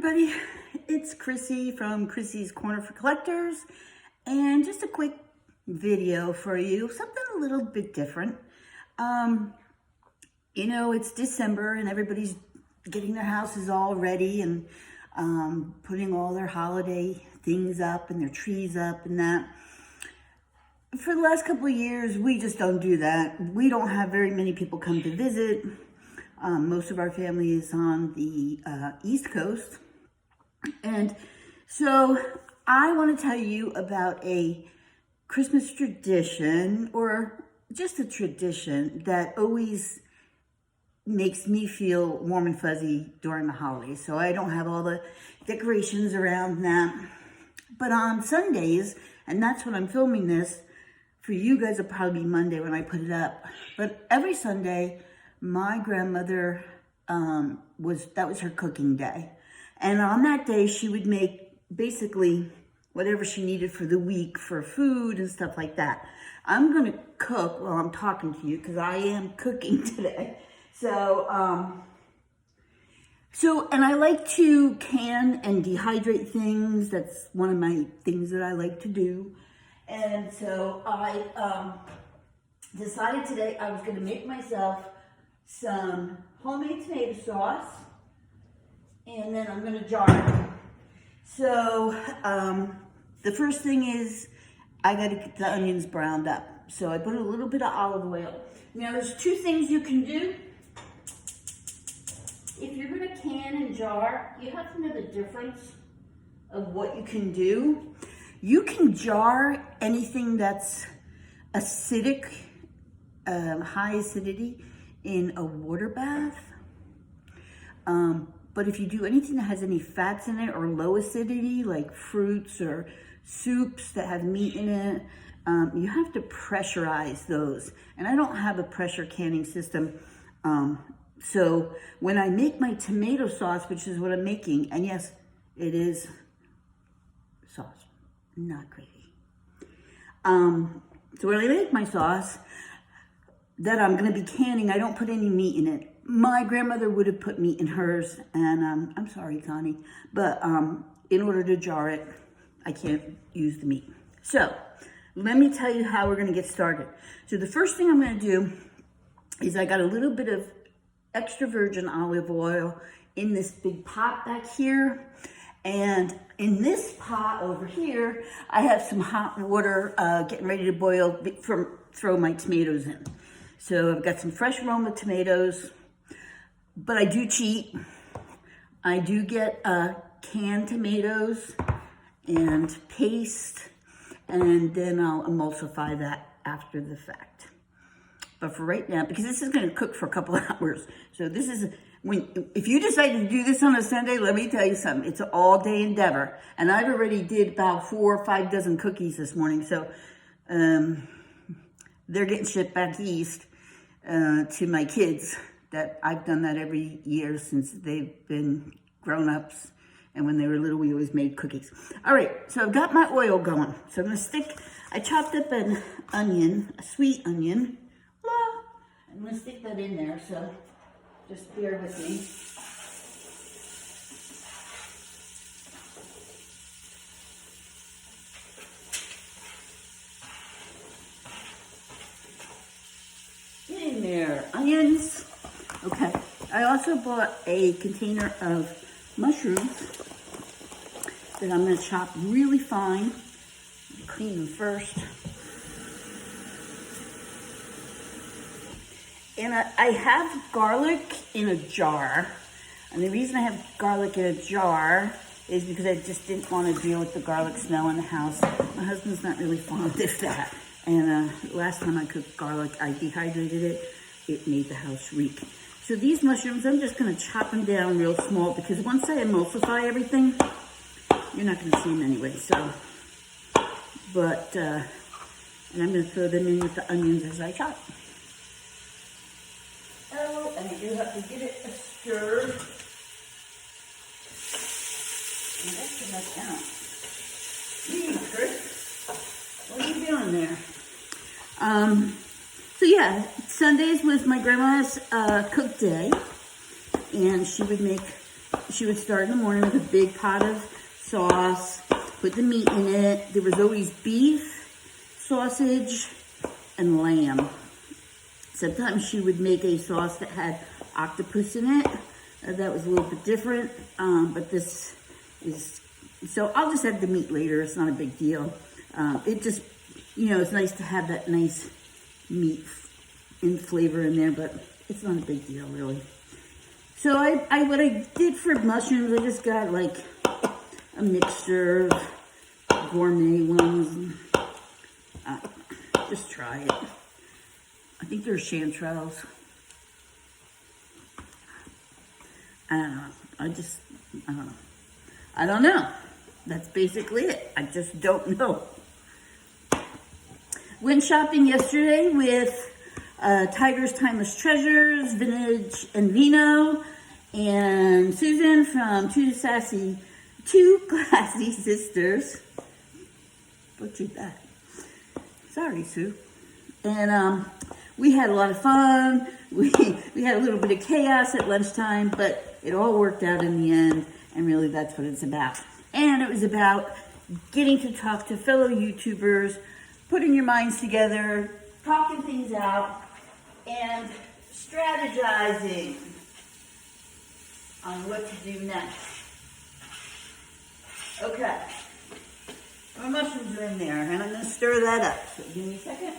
everybody, it's Chrissy from Chrissy's Corner for Collectors, and just a quick video for you, something a little bit different. You know, it's December and everybody's getting their houses all ready and putting all their holiday things up and their trees up and that. For the last couple of years, we just don't do that. We don't have very many people come to visit. Most of our family is on the East Coast. And so I want to tell you about a Christmas tradition, or just a tradition that always makes me feel warm and fuzzy during the holidays. So I don't have all the decorations around that. But on Sundays, and that's when I'm filming this, for you guys it'll probably be Monday when I put it up. But every Sunday, my grandmother, that was her cooking day. And on that day, she would make basically whatever she needed for the week for food and stuff like that. I'm going to cook while I'm talking to you because I am cooking today. So, and I like to can and dehydrate things. That's one of my things that I like to do. And so I decided today I was going to make myself some homemade tomato sauce, and then I'm going to jar it. So the first thing is I got to get the onions browned up. So I put a little bit of olive oil. Now there's two things you can do. If you're going to can and jar, you have to know the difference of what you can do. You can jar anything that's acidic, high acidity, in a water bath. But if you do anything that has any fats in it or low acidity, like fruits or soups that have meat in it, you have to pressurize those. And I don't have a pressure canning system. So when I make my tomato sauce, which is what I'm making, and yes, it is sauce, not gravy. So when I make my sauce that I'm going to be canning, I don't put any meat in it. My grandmother would have put meat in hers, and I'm sorry, Connie, but in order to jar it, I can't use the meat. So let me tell you how we're going to get started. So the first thing I'm going to do is I got a little bit of extra virgin olive oil in this big pot back here. And in this pot over here, I have some hot water getting ready to boil throw my tomatoes in. So I've got some fresh Roma tomatoes, but I do cheat. I do get canned tomatoes and paste, and then I'll emulsify that after the fact. But for right now, because this is going to cook for a couple of hours, so this is, if you decide to do this on a Sunday, let me tell you something, it's an all-day endeavor. And I've already did about 4 or 5 dozen cookies this morning, so they're getting shipped back east to my kids. That I've done that every year since they've been grown-ups, and when they were little, we always made cookies. All right, so I've got my oil going. So I'm gonna I chopped up an onion, a sweet onion. I'm gonna stick that in there, so just bear with me. Get in there, onions. Okay, I also bought a container of mushrooms that I'm gonna chop really fine. Clean them first. And I have garlic in a jar. And the reason I have garlic in a jar is because I just didn't want to deal with the garlic smell in the house. My husband's not really fond of that. And last time I cooked garlic, I dehydrated it. It made the house reek. So these mushrooms, I'm just going to chop them down real small because once I emulsify everything, you're not going to see them anyway. So, but, and I'm going to throw them in with the onions as I chop. Oh, and I do have to give it a stir. And that's too much out. Chris, what are you doing there? So yeah, Sundays was my grandma's cook day, and she would make she would start in the morning with a big pot of sauce, put the meat in it. There was always beef, sausage, and lamb. Sometimes she would make a sauce that had octopus in it. That was a little bit different, but this is, so I'll just add the meat later. It's not a big deal. It just, you know, it's nice to have that nice meat in flavor in there, but it's not a big deal really. So what I did for mushrooms, I just got like a mixture of gourmet ones. Just try it. I think they're chanterelles. I don't know. I don't know. That's basically it. I just don't know. Went shopping yesterday with Tiger's Timeless Treasures, Vintage and Vino, and Susan from Two Classy Sisters. Butchered that. Sorry, Sue. And we had a lot of fun. We had a little bit of chaos at lunchtime, but it all worked out in the end, and really that's what it's about. And it was about getting to talk to fellow YouTubers, putting your minds together, talking things out, and strategizing on what to do next. Okay. My mushrooms are in there, and I'm going to stir that up. So give me a second.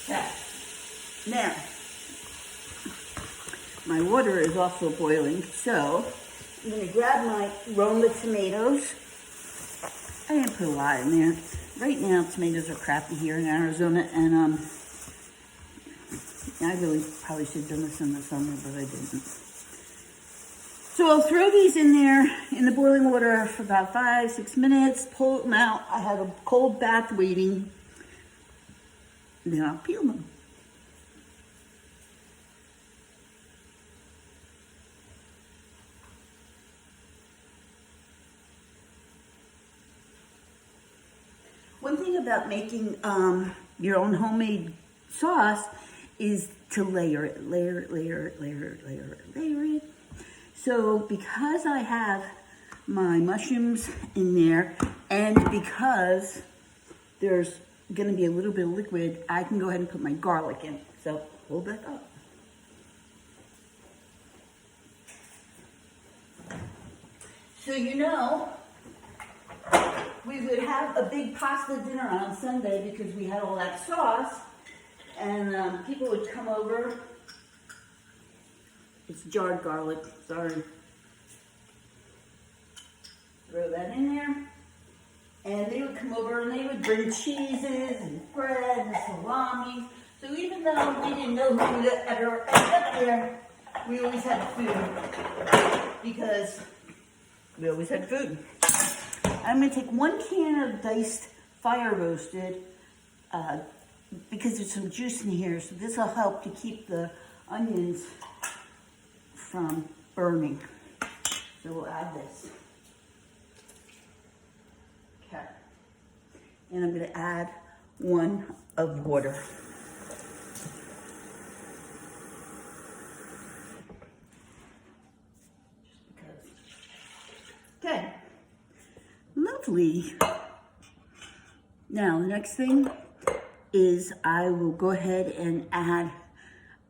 Okay. Now, my water is also boiling, so I'm going to grab my Roma tomatoes. I didn't put a lot in there. Right now, tomatoes are crappy here in Arizona, and I really probably should have done this in the summer, but I didn't. So I'll throw these in there in the boiling water for about 5-6 minutes, pull them out. I have a cold bath waiting, and then I'll peel them. One thing about making your own homemade sauce is to layer it, layer it. So because I have my mushrooms in there, and because there's gonna be a little bit of liquid, I can go ahead and put my garlic in. So hold that up. So you know, we would have a big pasta dinner on Sunday because we had all that sauce, and people would come over. It's jarred garlic, sorry. Throw that in there. And they would come over and they would bring cheeses and bread and salami. So even though we didn't know who would ever end up there, we always had food. Because we always had food. I'm going to take 1 can of diced fire roasted because there's some juice in here. So this will help to keep the onions from burning. So we'll add this. Okay. And I'm going to add 1 of water. Just because. Okay. Lovely. Now the next thing is I will go ahead and add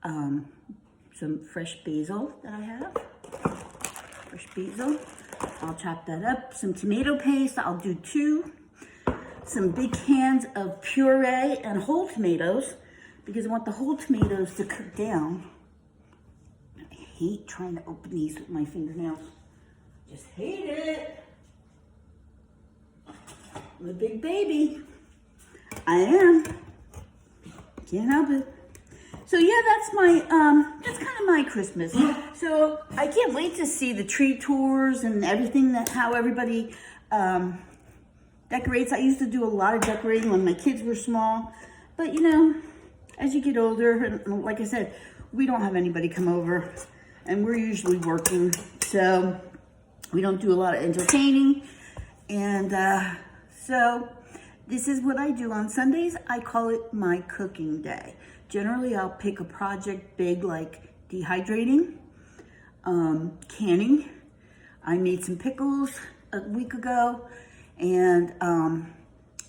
some fresh basil that I have. Fresh basil. I'll chop that up. Some tomato paste. I'll do 2. Some big cans of puree and whole tomatoes because I want the whole tomatoes to cook down. I hate trying to open these with my fingernails. Just hate it. I'm a big baby. I am. Can't help it. So yeah, that's my, that's kind of my Christmas. So I can't wait to see the tree tours and everything that, how everybody decorates. I used to do a lot of decorating when my kids were small, but you know, as you get older, and like I said, we don't have anybody come over and we're usually working. So we don't do a lot of entertaining. And so this is what I do on Sundays. I call it my cooking day. Generally, I'll pick a project big like dehydrating, canning. I made some pickles a week ago, and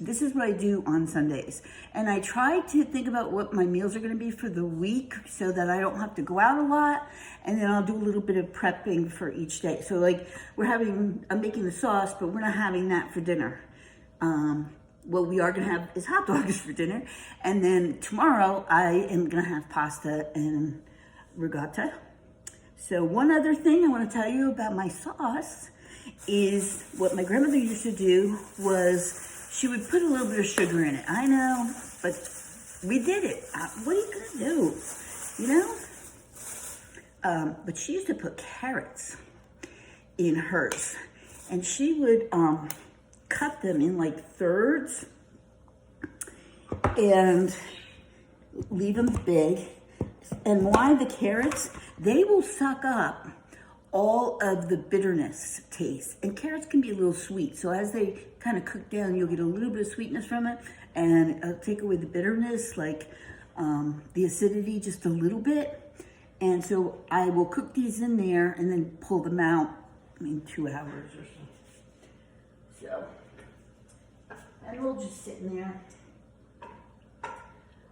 this is what I do on Sundays. And I try to think about what my meals are gonna be for the week so that I don't have to go out a lot. And then I'll do a little bit of prepping for each day. So like I'm making the sauce, but we're not having that for dinner. What we are gonna have is hot dogs for dinner. And then tomorrow I am gonna have pasta and ricotta. So one other thing I wanna tell you about my sauce is what my grandmother used to do was she would put a little bit of sugar in it. I know, but we did it. What are you gonna do? You know? But she used to put carrots in hers. And she would cut them in like thirds and leave them big. And why the carrots? They will suck up all of the bitterness taste. And carrots can be a little sweet. So as they kind of cook down, you'll get a little bit of sweetness from it and take away the bitterness, like the acidity just a little bit. And so I will cook these in there and then pull them out in 2 hours or so. So, and we'll just sit in there.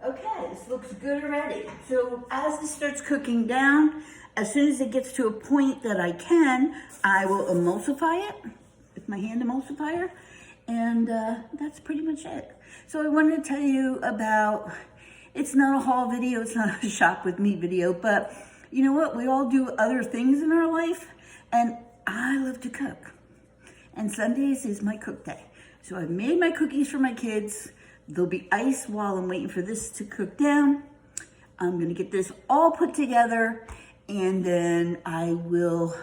Okay, this looks good already. So as this starts cooking down, as soon as it gets to a point that I will emulsify it with my hand emulsifier, and that's pretty much it. So I wanted to tell you about, it's not a haul video, it's not a shop with me video, but you know what? We all do other things in our life, and I love to cook. And Sundays is my cook day. So I've made my cookies for my kids. There'll be ice while I'm waiting for this to cook down. I'm gonna get this all put together, and then I will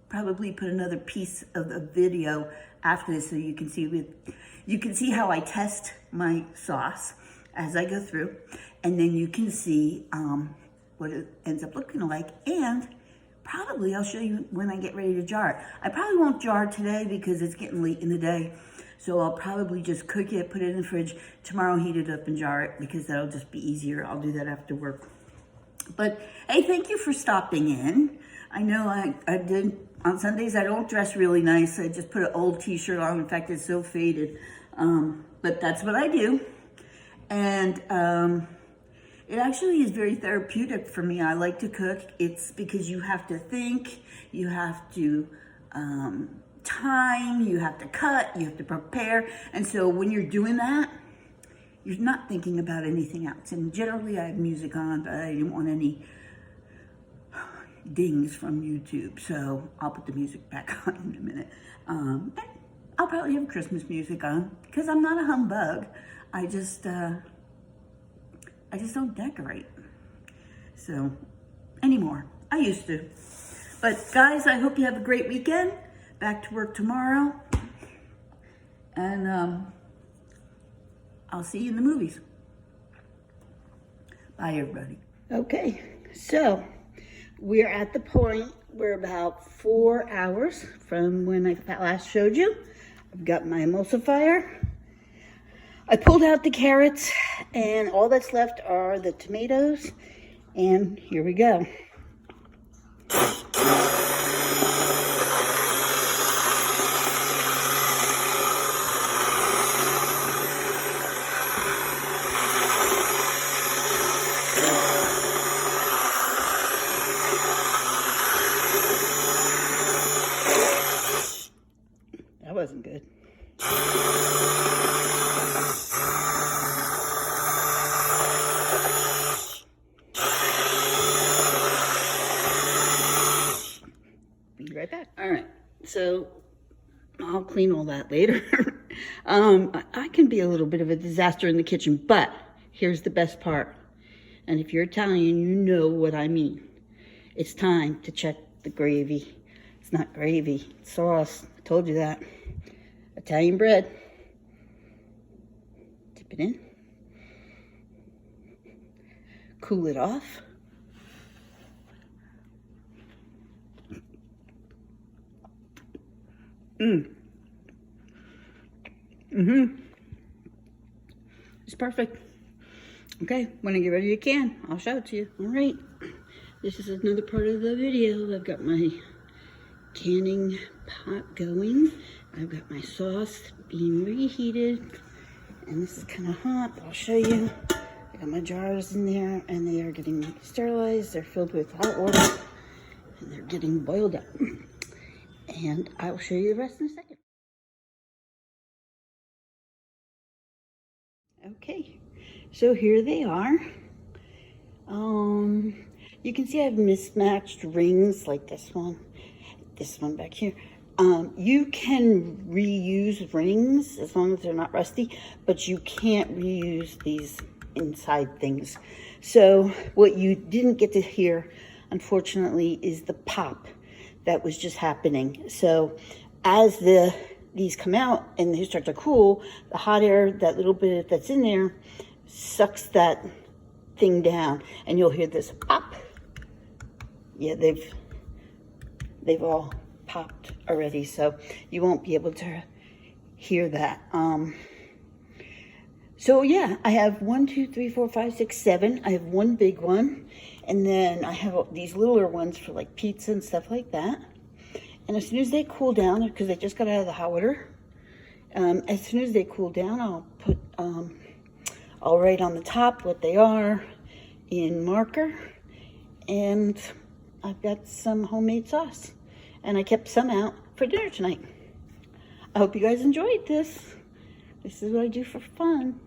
probably put another piece of the video after this so you can see how I test my sauce as I go through, and then you can see what it ends up looking like, and probably I'll show you when I get ready to jar it. I probably won't jar today because it's getting late in the day, so I'll probably just cook it, put it in the fridge, tomorrow heat it up and jar it because that'll just be easier. I'll do that after work. But hey, thank you for stopping in. I know I did, on Sundays I don't dress really nice. I just put an old t-shirt on. In fact, it's so faded. But that's what I do. And it actually is very therapeutic for me. I like to cook. It's because you have to think, you have to time, you have to cut, you have to prepare. And so when you're doing that, you're not thinking about anything else. And generally I have music on, but I didn't want any dings from YouTube. So I'll put the music back on in a minute. And I'll probably have Christmas music on because I'm not a humbug. I just don't decorate. So anymore, I used to. But guys, I hope you have a great weekend. Back to work tomorrow. And I'll see you in the movies. Bye, everybody. Okay, so we're at the point, we're about 4 hours from when I last showed you. I've got my emulsifier. I pulled out the carrots, and all that's left are the tomatoes. And here we go. That wasn't good. Be right back. All right, so I'll clean all that later. I can be a little bit of a disaster in the kitchen, but here's the best part. And if you're Italian, you know what I mean. It's time to check the gravy. It's not gravy, it's sauce. I told you that. Italian bread. Dip it in. Cool it off. It's perfect. Okay, when I get ready, you can. I'll show it to you. All right. This is another part of the video. I've got my canning pot going. I've got my sauce being reheated. And this is kind of hot, but I'll show you. I got my jars in there, and they are getting sterilized. They're filled with hot water, and they're getting boiled up. And I will show you the rest in a second. Okay, so here they are. You can see I have mismatched rings like this one back here. You can reuse rings as long as they're not rusty, but you can't reuse these inside things. So what you didn't get to hear, unfortunately, is the pop that was just happening. So as these come out and they start to cool, the hot air, that little bit that's in there, sucks that thing down, and you'll hear this pop. Yeah, they've all popped already, so you won't be able to hear that. So yeah, I have 1, 2, 3, 4, 5, 6, 7. I have one big one, and then I have these littler ones for like pizza and stuff like that. And as soon as they cool down, because they just got out of the hot water, as soon as they cool down, I'll put, I'll write on the top what they are in marker, and I've got some homemade sauce, and I kept some out for dinner tonight. I hope you guys enjoyed this. This is what I do for fun.